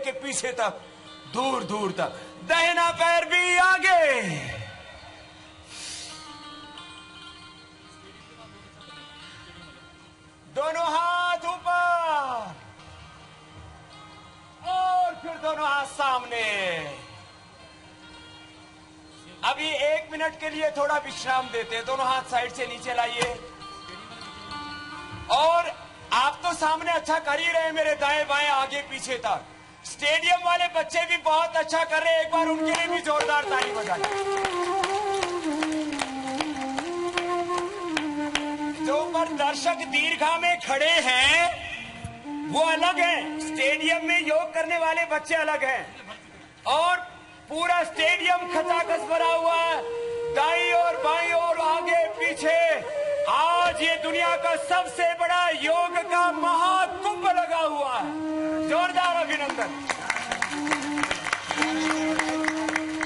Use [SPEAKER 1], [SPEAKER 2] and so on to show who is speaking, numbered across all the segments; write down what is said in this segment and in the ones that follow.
[SPEAKER 1] के पीछे तक, दूर दूर तक। दाहिना पैर भी आगे, दोनों हाथ ऊपर और फिर दोनों हाथ सामने। अभी 1 मिनट के लिए थोड़ा विश्राम देते हैं। दोनों हाथ साइड से नीचे लाइए। और आप तो सामने अच्छा कर ही रहे हैं, मेरे दाएं बाएं आगे पीछे तक। स्टेडियम वाले बच्चे भी बहुत अच्छा कर रहे हैं, एक बार उनके लिए भी जोरदार ताली बजाइए। जो पर दर्शक दीर्घा में खड़े हैं वो अलग हैं, स्टेडियम में योग करने वाले बच्चे अलग हैं। और पूरा स्टेडियम खचाखच भरा हुआ है, दाईं और बाईं और आगे पीछे। आज ये दुनिया का सबसे बड़ा योग का महाकुंभ लगा हुआ है। जोरदार अभिनंदन।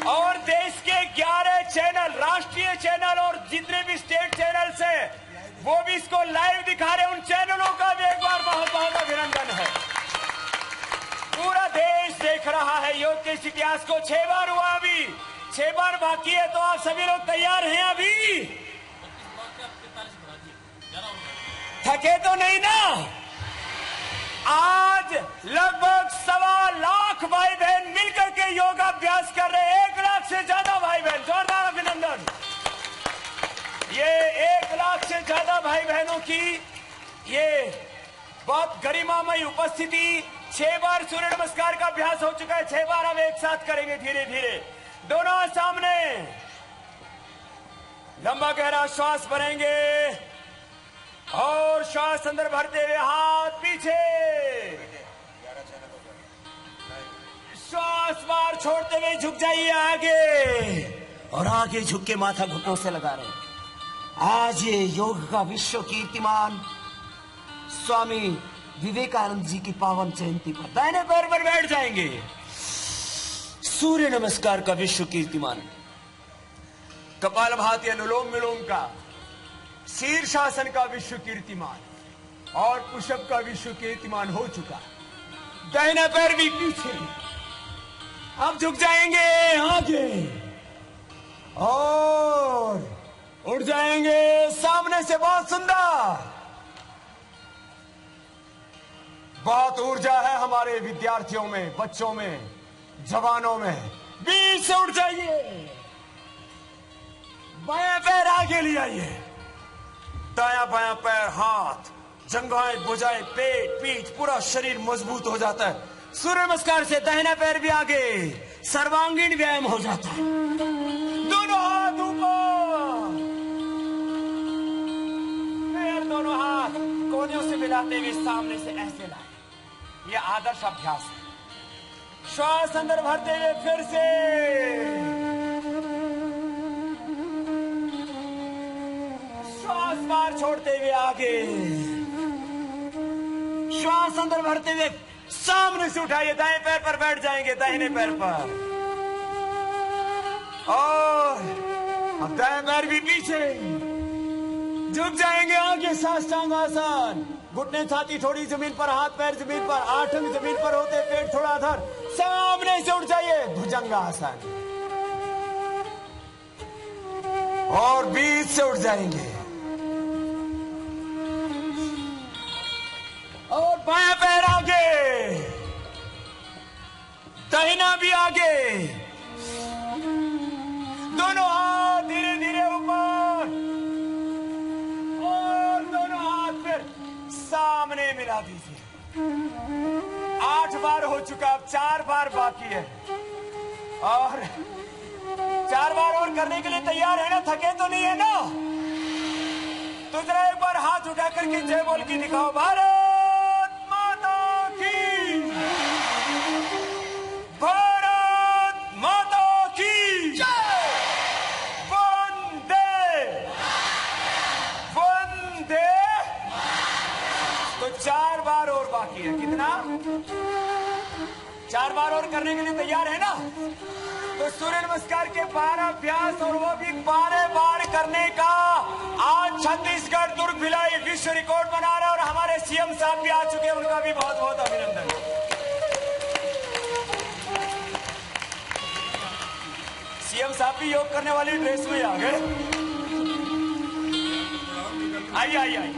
[SPEAKER 1] और देश के 11 चैनल, राष्ट्रीय चैनल और जितने भी स्टेट चैनल्स हैं वो भी इसको लाइव दिखा रहे हैं। उन चैनलों का भी एक बार बहुत बहुत अभिनंदन है। पूरा देश देख रहा है योग के इस इतिहास को। 6 बार हुआ, अभी 6 बार बाकी है। तो आप सभी लोग तैयार हैं? अभी थके तो नहीं ना? आज लगभग 1.25 लाख भाई बहन मिलकर के योगाभ्यास कर रहे हैं। 1 लाख से ज्यादा भाई बहन, जोरदार अभिनंदन। ये 1 लाख से ज्यादा भाई बहनों की ये बहुत गरिमामयी उपस्थिति। 6 बार सूर्य नमस्कार का अभ्यास हो चुका है। 6 बार हम एक साथ करेंगे धीरे धीरे। दोनों हाथ सामने, लंबा गहरा श्वास भरेंगे और श्वास अंदर भरते हुए हाथ पीछे, श्वास बाहर छोड़ते हुए झुक जाइए आगे। और आगे झुक के माथा घुटनों से लगा रहे हैं। आज ये योग का विश्व कीर्तिमान स्वामी विवेकानंद जी की पावन जयंती पर दाहिने पैर पर बैठ जाएंगे। सूर्य नमस्कार का विश्व कीर्तिमान, कपालभाति अनुलोम विलोम का, शीर्षासन का विश्व कीर्तिमान और पुशअप का विश्व कीर्तिमान हो चुका। दाहिना पैर भी पीछे, अब झुक जाएंगे आगे और उठ जाएंगे सामने से। बहुत सुंदर, बहुत ऊर्जा है हमारे विद्यार्थियों में, बच्चों में, जवानों में। बीच से उठ जाइए, बायां पैर आगे ले आइए, दायां बायां पैर, हाथ, जंघाएं, भुजाएं, पेट, पीठ, पूरा शरीर मजबूत हो जाता है। सूर्य नमस्कार से दाहिना पैर भी आगे, सर्वांगीण व्यायाम हो जाता है। दोनों हाथ ऊपर, फिर दोनों हाथ कोहनियों से मिलाते हुए सामने से ऐसे लाए। ये आदर्श अभ्यास है। श्वास अंदर भरते हुए फिर से, श्वास बाहर छोड़ते हुए आगे, श्वास अंदर भरते हुए सामने से उठाइए। दाएं पैर पर बैठ जाएंगे, दाहिने पैर पर, और अब दाएं पैर भी पीछे, झुक जाएंगे आगे। साष्टांग आसन, घुटने छाती थोड़ी जमीन पर, हाथ पैर जमीन पर, आठंग जमीन पर होते, पेट थोड़ा अधर, सामने से उठ जाइए। भुजंगासन, और बीच से उठ जाएंगे और बायां पैर आगे, दाहिना भी आगे, दोनों हाथ धीरे धीरे ऊपर और दोनों हाथ फिर सामने मिला दीजिए। 8 बार हो चुका, अब 4 बार बाकी है और 4 बार और करने के लिए तैयार है ना? थके तो नहीं है ना? तो जरा एक बार हाथ उठा करके जय बोल के दिखाओ। भारत माता की, भारत माता की जय, वंदे वंदे। तो 4 बार और बाकी है। कितना? 4 बार और करने के लिए तैयार है ना? तो सूर्य नमस्कार के 12 अभ्यास और वो भी 12 बार करने का आज छत्तीसगढ़ दुर्ग भिलाई विश्व रिकॉर्ड बना रहा है। और हमारे सीएम साहब भी आ चुके हैं, उनका भी बहुत बहुत अभिनंदन। साहब भी योग करने वाली ड्रेस में आ गए। आइए आइए आइए।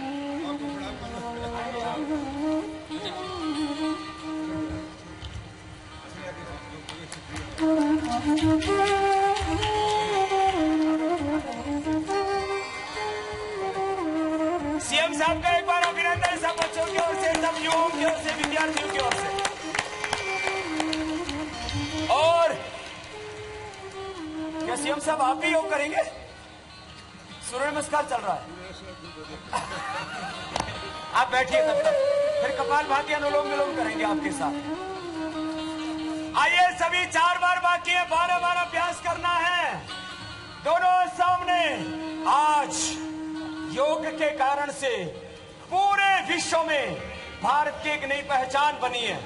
[SPEAKER 1] सीएम साहब का एक बार अभिनंदन सब बच्चों की ओर से, सब युवाओं की ओर से, विद्यार्थियों की ओर से। और क्या सीएम साहब आप भी योग करेंगे? सूर्य नमस्कार चल रहा है। आप बैठिए तब तक, फिर कपालभाति अनुलोम विलोम करेंगे आपके साथ। आइए सभी 4 बार बाकी है, 12 बार अभ्यास करना है। दोनों सामने। आज योग के कारण से पूरे विश्व में भारत की एक नई पहचान बनी है।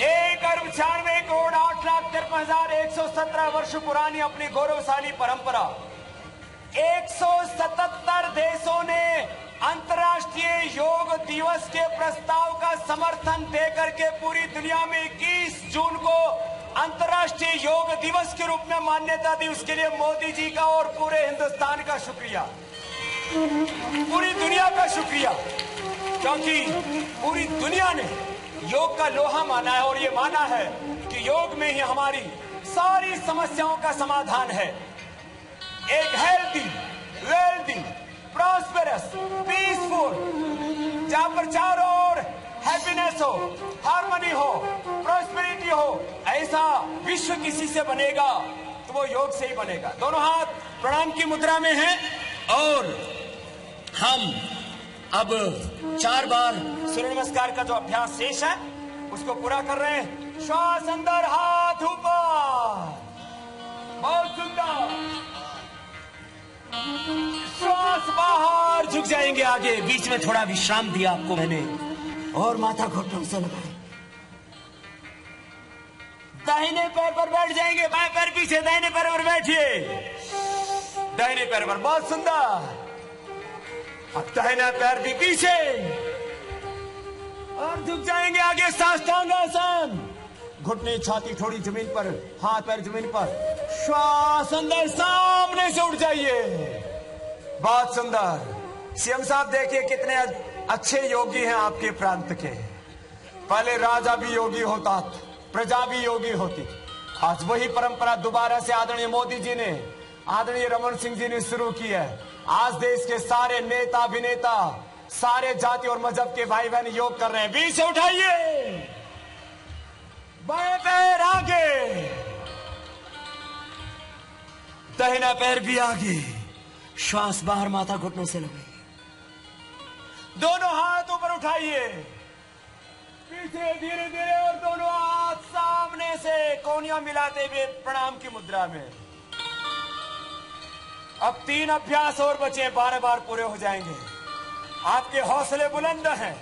[SPEAKER 1] 1,96,08,53,117 वर्ष पुरानी अपनी गौरवशाली परंपरा, 177 देशों ने अंतर्राष्ट्रीय योग दिवस के प्रस्ताव का समर्थन देकर के पूरी दुनिया में 21 जून को अंतर्राष्ट्रीय योग दिवस के रूप में मान्यता दी। उसके लिए मोदी जी का और पूरे हिंदुस्तान का शुक्रिया, पूरी दुनिया का शुक्रिया, क्योंकि पूरी दुनिया ने योग का लोहा माना है और ये माना है कि योग में ही हमारी सारी समस्याओं का समाधान है। एक हेल्दी, वेल्दी, प्रॉस्पेरस, पीसफुल, जहां पर चारों ओर हैप्पीनेस हो, हार्मनी हो, प्रॉस्पेरिटी हो, ऐसा विश्व किसी से बनेगा तो वो योग से ही बनेगा। दोनों हाथ प्रणाम की मुद्रा में हैं और हम अब 4 बार सूर्य नमस्कार का जो अभ्यास शेष है उसको पूरा कर रहे हैं। श्वास अंदर, हाथ ऊपर, बहुत सुंदर। श्वास बाहर, झुक जाएंगे आगे। बीच में थोड़ा विश्राम दिया आपको मैंने और माथा घुटनों से लगाए। दाहिने पैर पर बैठ जाएंगे, बाएं पैर पीछे, दाहिने पैर पर बैठिए, दाहिने पैर पर, बहुत सुंदर। अब दाहिना पैर भी पीछे और झुक जाएंगे आगे, साष्टांग आसन। घुटने, छाती थोड़ी जमीन पर, हाथ पैर जमीन पर। श्वास अंदर, सामने से उठ जाइए, बहुत सुंदर। सीएम साहब देखिए कितने अच्छे योगी हैं आपके प्रांत के। पहले राजा भी योगी होता, प्रजा भी योगी होती। आज वही परंपरा दोबारा से आदरणीय मोदी जी ने, आदरणीय रमन सिंह जी ने शुरू की है। आज देश के सारे नेता, अभिनेता, सारे जाति और मजहब के भाई बहन योग कर रहे हैं। बीच से उठाइए, बाएं पैर आगे, दाहिना पैर भी आगे। श्वास बाहर, माथा घुटनों से लगाइए। दोनों हाथ ऊपर उठाइए, पीछे धीरे धीरे, और दोनों हाथ सामने से कोहनियां मिलाते हुए प्रणाम की मुद्रा में। अब 3 अभ्यास और बचे, 12 बार पूरे हो जाएंगे। आपके हौसले बुलंद हैं,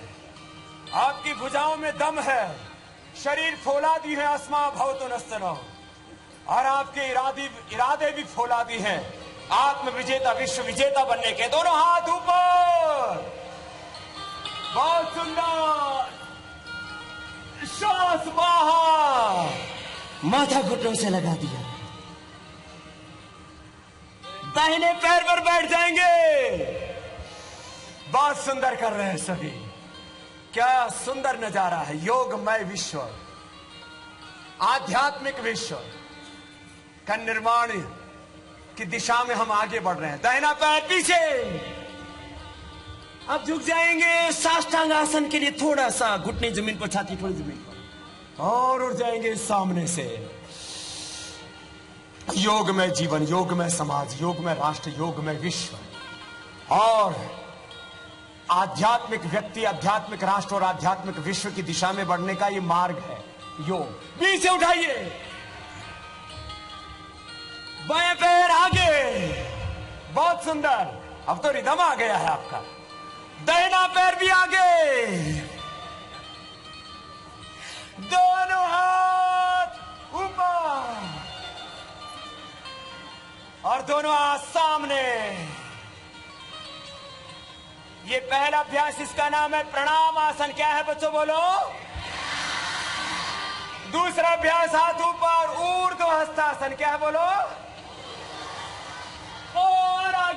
[SPEAKER 1] आपकी भुजाओं में दम है, शरीर फौलादी है, अस्मा भवतु नस्तनो, और आपके इरादे भी फौलादी हैं, आत्म विजेता, विश्व विजेता बनने के। दोनों हाथ ऊपर, बहुत सुंदर। श्वास बाहर, माथा घुटनों से लगा दिया। दाहिने पैर पर बैठ जाएंगे। बहुत सुंदर कर रहे हैं सभी, क्या सुंदर नजारा है। योगमय विश्व, आध्यात्मिक विश्व का निर्माण की दिशा में हम आगे बढ़ रहे हैं। दाहिना पैर पीछे, अब झुक जाएंगे साष्टांग आसन के लिए, थोड़ा सा घुटने जमीन पर, छाती थोड़ी जमीन पर, और उठ जाएंगे सामने से। योग में जीवन, योग में समाज, योग में राष्ट्र, योग में विश्व और आध्यात्मिक व्यक्ति, आध्यात्मिक राष्ट्र और आध्यात्मिक विश्व की दिशा में बढ़ने का ये मार्ग है योग। बीच से उठाइए, बाएं पैर आगे, बहुत सुंदर। अब तो रिदम आ गया है आपका। दाहिना पैर भी आगे, दोनों हाथ ऊपर और दोनों हाथ सामने। ये पहला अभ्यास, इसका नाम है प्रणाम आसन। क्या है बच्चों, बोलो। दूसरा अभ्यास हाथ ऊपर, ऊर्ध्व हस्तासन। क्या है, बोलो।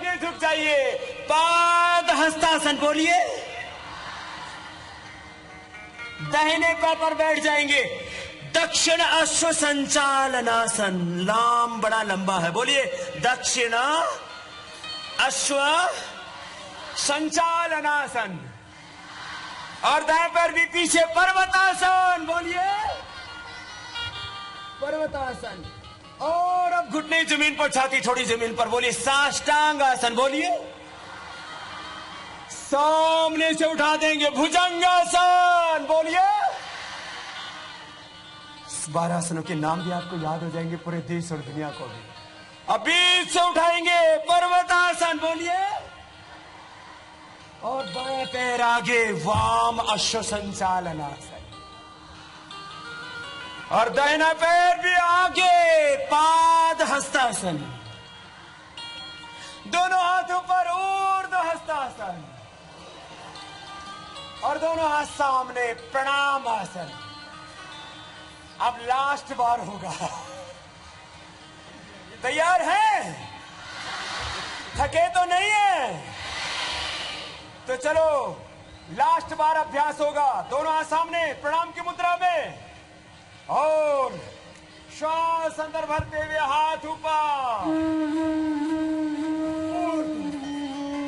[SPEAKER 1] आगे झुक जाइए, पाद हस्तासन बोलिए। दाहिने पैर पर बैठ जाएंगे, दक्षिण अश्व संचालनासन। लाम बड़ा लंबा है, बोलिए दक्षिण अश्व संचालनासन। और दाएं पैर भी पीछे, पर्वतासन बोलिए, पर्वतासन। और अब घुटने जमीन पर, छाती थोड़ी जमीन पर, बोलिए साष्टांग आसन बोलिए। सामने से उठा देंगे, भुजंगासन बोलिए। 12 आसनों के नाम भी आपको याद हो जाएंगे पूरे देश और दुनिया को भी। अब बीच से उठाएंगे, पर्वतासन बोलिए। और बाएं पैर आगे, वाम अश्व संचालनासन। और दाहिना पैर भी आगे, पाद हस्तासन। दोनों हाथों पर ऊर्ध्व हस्तासन। और दोनों हाथ सामने, प्रणाम आसन। अब लास्ट बार होगा, तैयार हैं? थके तो नहीं है? तो चलो लास्ट बार अभ्यास होगा। दोनों हाथ सामने, प्रणाम की मुद्रा में। और श्वास अंदर भरते हुए हाथ ऊपर,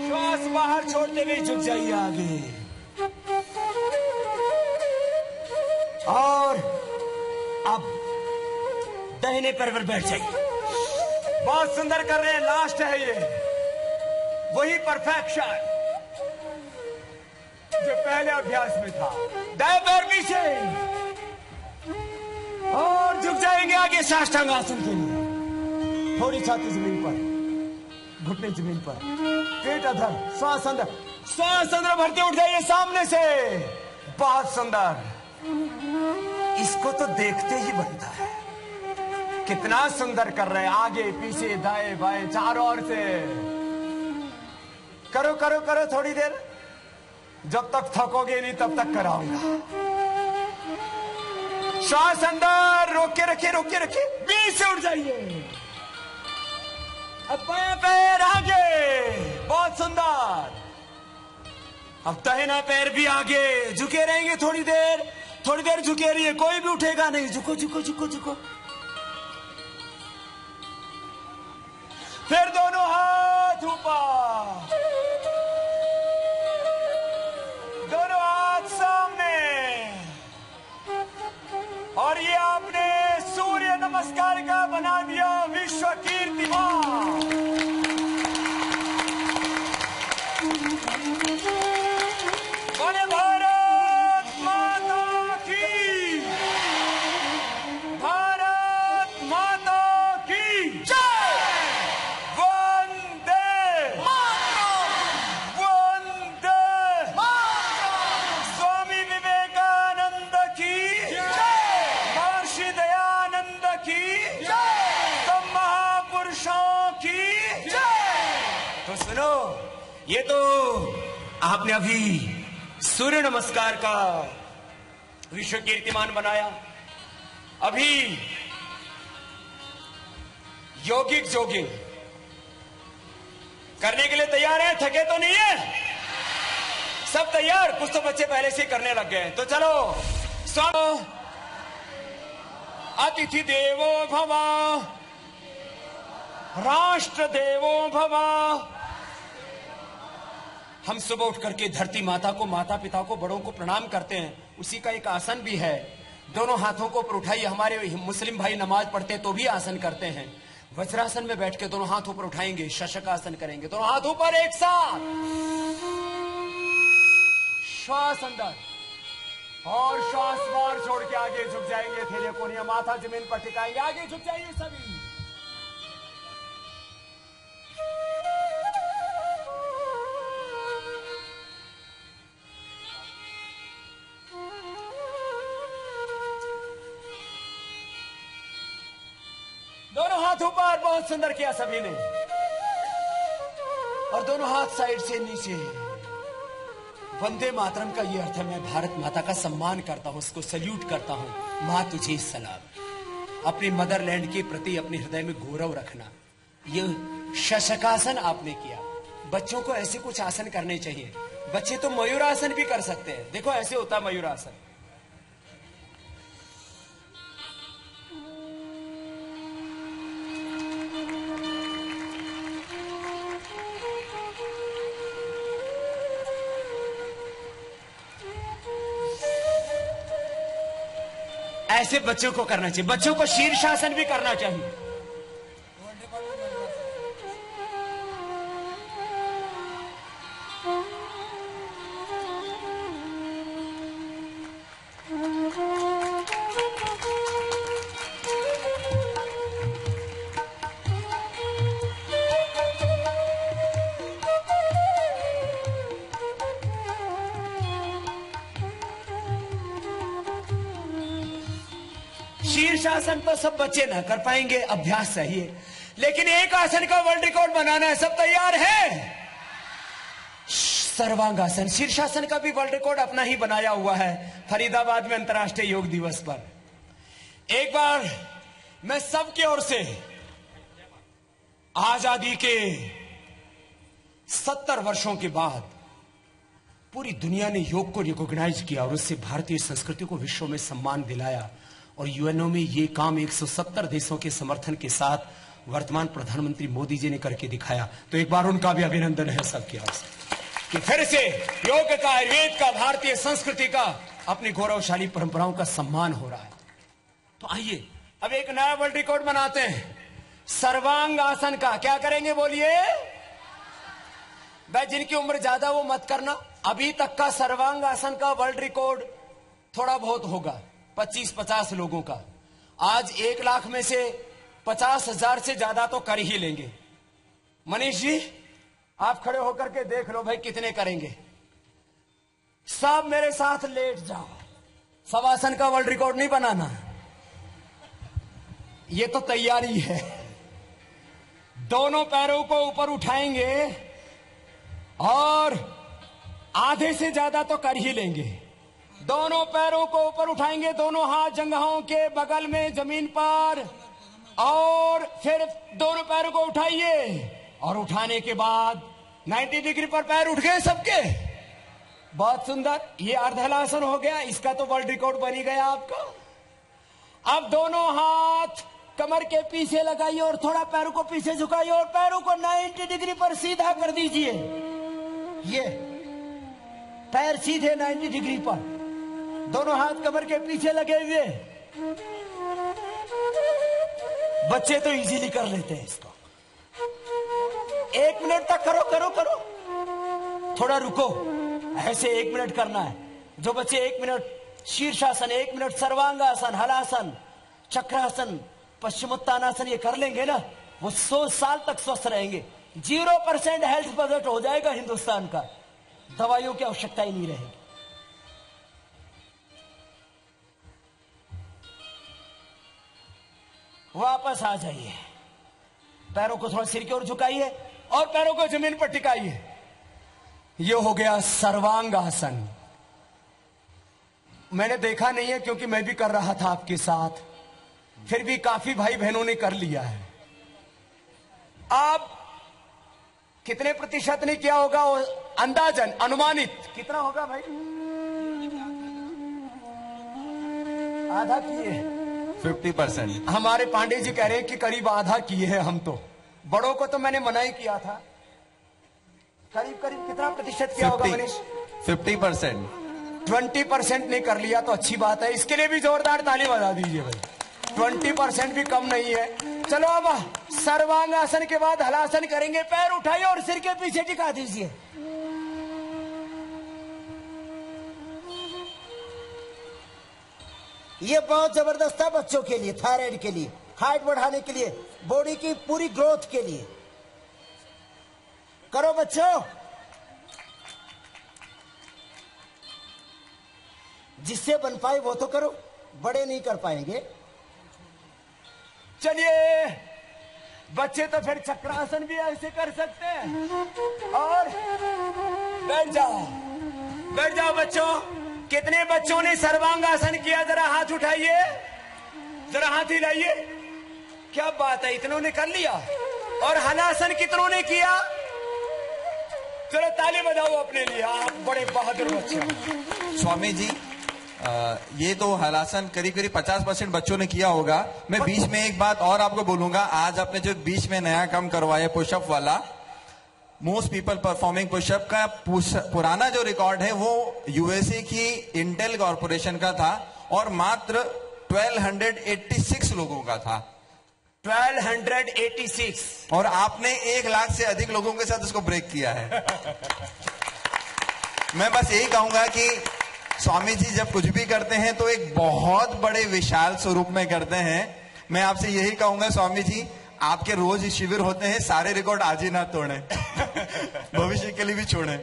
[SPEAKER 1] श्वास बाहर छोड़ते हुए झुक जाइए आगे। और अब दाहिने पैर पर बैठ जाइए। बहुत सुंदर कर रहे हैं, लास्ट है ये, वही परफेक्शन जो पहले अभ्यास में था। दाएं पैर पीछे और झुक जाएंगे आगे साष्टांग आसन के लिए। थोड़ी छाती जमीन पर, घुटने जमीन पर, पेट अधर, श्वास अंदर भरते उठ जाइए सामने से। बहुत सुंदर, इसको तो देखते ही बनता है। कितना सुंदर कर रहे हैं, आगे पीछे दाएं बाएं चारों ओर से। करो करो करो थोड़ी देर, जब तक थकोगे नहीं तब तक कराऊंगा। श्वास अंदर, रोक के रखिए, रोक के रखिए, बीच से उठ जाइए। अब बाएं पैर आगे, बहुत सुंदर। अब दाहिना पैर भी आगे, झुके रहेंगे थोड़ी देर झुके रहिए, कोई भी उठेगा नहीं। झुको झुको झुको झुको। फिर दोनों हाथ ऊपर, दोनों हाथ सामने। और ये आपने सूर्य नमस्कार का बना दिया विश्व कीर्तिमान। बोले भारत माता की, भारत माता की जय। वंदे वंदे स्वामी विवेकानंद की जय, महर्षि दयानंद की जय, सब महापुरुषों की जय। तो सुनो, ये तो आपने अभी सूर्य नमस्कार का विश्व कीर्तिमान बनाया। अभी यौगिक जोगिंग करने के लिए तैयार है? थके तो नहीं है? सब तैयार? कुछ तो बच्चे पहले से करने लग गए। तो चलो, स्वामी अतिथि देवो भव, राष्ट्र देवो भव। हम सुबह उठ करके धरती माता को, माता पिता को, बड़ों को प्रणाम करते हैं। उसी का एक आसन भी है। दोनों हाथों को ऊपर उठाइए। हमारे मुस्लिम भाई नमाज पढ़ते तो भी आसन करते हैं। वज्रासन में बैठ के दोनों हाथ ऊपर उठाएंगे, शशक आसन करेंगे। दोनों हाथ ऊपर एक साथ, श्वास अंदर और श्वास बाहर छोड़ के आगे झुक जाएंगे। फिर कोनिया माथा जमीन पर टिकाएंगे, आगे झुक जाइए सभी। दोनों हाथ ऊपर, बहुत सुंदर किया सभी ने। और दोनों हाथ साइड से नीचे। वंदे मातरम का ये अर्थ है, मैं भारत माता का सम्मान करता हूं, उसको सल्यूट करता हूं। मां तुझे सलाम। अपनी मदरलैंड के प्रति अपने हृदय में गौरव रखना, ये शशकासन आपने किया। बच्चों को ऐसे कुछ आसन करने चाहिए। बच्चे तो मयूरासन भी कर सकते हैं। देखो ऐसे होता है मयूरासन। ऐसे बच्चों को करना चाहिए। बच्चों को शीर्षासन भी करना चाहिए। शीर्षासन तो सब बच्चे ना कर पाएंगे, अभ्यास चाहिए। लेकिन एक आसन का वर्ल्ड रिकॉर्ड बनाना है। सब तैयार है? सर्वांगासन। शीर्षासन का भी वर्ल्ड रिकॉर्ड अपना ही बनाया हुआ है फरीदाबाद में अंतर्राष्ट्रीय योग दिवस पर। एक बार मैं सबकी ओर से आजादी के 70 वर्षों के बाद पूरी दुनिया ने योग को रिकॉग्नाइज किया और उससे भारतीय संस्कृति को विश्व में सम्मान दिलाया। और यूएनओ में ये काम 170 देशों के समर्थन के साथ वर्तमान प्रधानमंत्री मोदी जी ने करके दिखाया। तो एक बार उनका भी अभिनंदन है सबकी ओर से कि फिर से योग का, आयुर्वेद का, भारतीय संस्कृति का, अपनी गौरवशाली परंपराओं का सम्मान हो रहा है। तो आइए अब एक नया वर्ल्ड रिकॉर्ड बनाते हैं सर्वांग आसन का। क्या करेंगे बोलिए? भाई जिनकी उम्र ज्यादा वो मत करना। अभी तक का सर्वांग आसन का वर्ल्ड रिकॉर्ड थोड़ा बहुत होगा, 25-50 लोगों का। आज 1 लाख में से 50,000 से ज्यादा तो कर ही लेंगे। मनीष जी आप खड़े होकर के देख लो भाई कितने करेंगे। सब मेरे साथ लेट जाओ। शवासन का वर्ल्ड रिकॉर्ड नहीं बनाना, ये तो तैयारी है। दोनों पैरों को ऊपर उठाएंगे और आधे से ज्यादा तो कर ही लेंगे। दोनों पैरों को ऊपर उठाएंगे, दोनों हाथ जंघाओं के बगल में जमीन पर, और फिर दोनों पैरों को उठाइए। और उठाने के बाद 90 डिग्री पर पैर उठ गए सबके। बहुत सुंदर, ये अर्धहलासन हो गया। इसका तो वर्ल्ड रिकॉर्ड बन ही गया आपका। अब दोनों हाथ कमर के पीछे लगाइए और थोड़ा पैरों को पीछे झुकाइए और पैरों को 90 डिग्री पर सीधा कर दीजिए। ये पैर सीधे 90 डिग्री पर, दोनों हाथ कमर के पीछे लगे हुए। बच्चे तो इजीली कर लेते हैं इसको। 1 मिनट तक करो करो करो, थोड़ा रुको। ऐसे 1 मिनट करना है। जो बच्चे 1 मिनट शीर्षासन, 1 मिनट सर्वांगासन, हलासन, चक्रासन, पश्चिमोत्तानासन ये कर लेंगे ना, वो 100 साल तक स्वस्थ रहेंगे। 0% हेल्थ बजट हो जाएगा हिंदुस्तान का। दवाइयों की आवश्यकता ही नहीं रहेगी। वापस आ जाइए। पैरों को थोड़ा सिर की ओर झुकाइए और पैरों को जमीन पर टिकाइए। यह हो गया सर्वांग आसन। मैंने देखा नहीं है क्योंकि मैं भी कर रहा था आपके साथ, फिर भी काफी भाई बहनों ने कर लिया है। आप कितने प्रतिशत ने किया होगा? अंदाजन, अनुमानित कितना होगा भाई? आधा किए?
[SPEAKER 2] 50%।
[SPEAKER 1] हमारे पांडे जी कह रहे हैं कि करीब आधा किए हैं हम तो। बड़ों को तो मैंने मना ही किया था। करीब करीब कितना प्रतिशत किया होगा मनीष?
[SPEAKER 2] 50%।
[SPEAKER 1] 20% नहीं कर लिया तो अच्छी बात है। इसके लिए भी जोरदार ताली बजा दीजिए भाई। 20% भी कम नहीं है। चलो अब सर्वांगासन के बाद हलासन करेंगे। पैर उठाइए और सिर के पीछे टिका दीजिए।
[SPEAKER 3] ये बहुत जबरदस्त है बच्चों के लिए, थायराइड के लिए, हाइट बढ़ाने के लिए, बॉडी की पूरी ग्रोथ के लिए। करो बच्चों। जिससे बन पाए वो तो करो, बड़े नहीं कर पाएंगे।
[SPEAKER 1] चलिए बच्चे तो फिर चक्रासन भी ऐसे कर सकते हैं। और बैठ जाओ, बैठ जाओ बच्चों। कितने बच्चों ने सर्वांगासन किया? जरा हाथ उठाइए, जरा हाथ हिलाइए। क्या बात है, इतनों ने कर लिया। और हलासन कितनों ने किया? चलो ताली बजाओ अपने लिए, आप बड़े बहादुर बच्चे हो।
[SPEAKER 2] स्वामी जी, ये तो हलासन करीब करीब 50% बच्चों ने किया होगा। मैं बीच में एक बात और आपको बोलूंगा, आज आपने जो बीच में नया काम करवाया पुशअप वाला, मोस्ट पीपल परफॉर्मिंग पुशअप का पुराना जो रिकॉर्ड है वो यूएसए की इंटेल कॉर्पोरेशन का था और मात्र 1286 लोगों का था।
[SPEAKER 1] 1286।
[SPEAKER 2] और आपने 1 लाख से अधिक लोगों के साथ उसको ब्रेक किया है। मैं बस यही कहूंगा कि स्वामी जी जब कुछ भी करते हैं तो एक बहुत बड़े विशाल स्वरूप में करते हैं। मैं आपसे यही कहूंगा स्वामी जी, आपके रोज शिविर होते हैं, सारे रिकॉर्ड आज ही ना तोड़ें, भविष्य के लिए भी छोड़ें।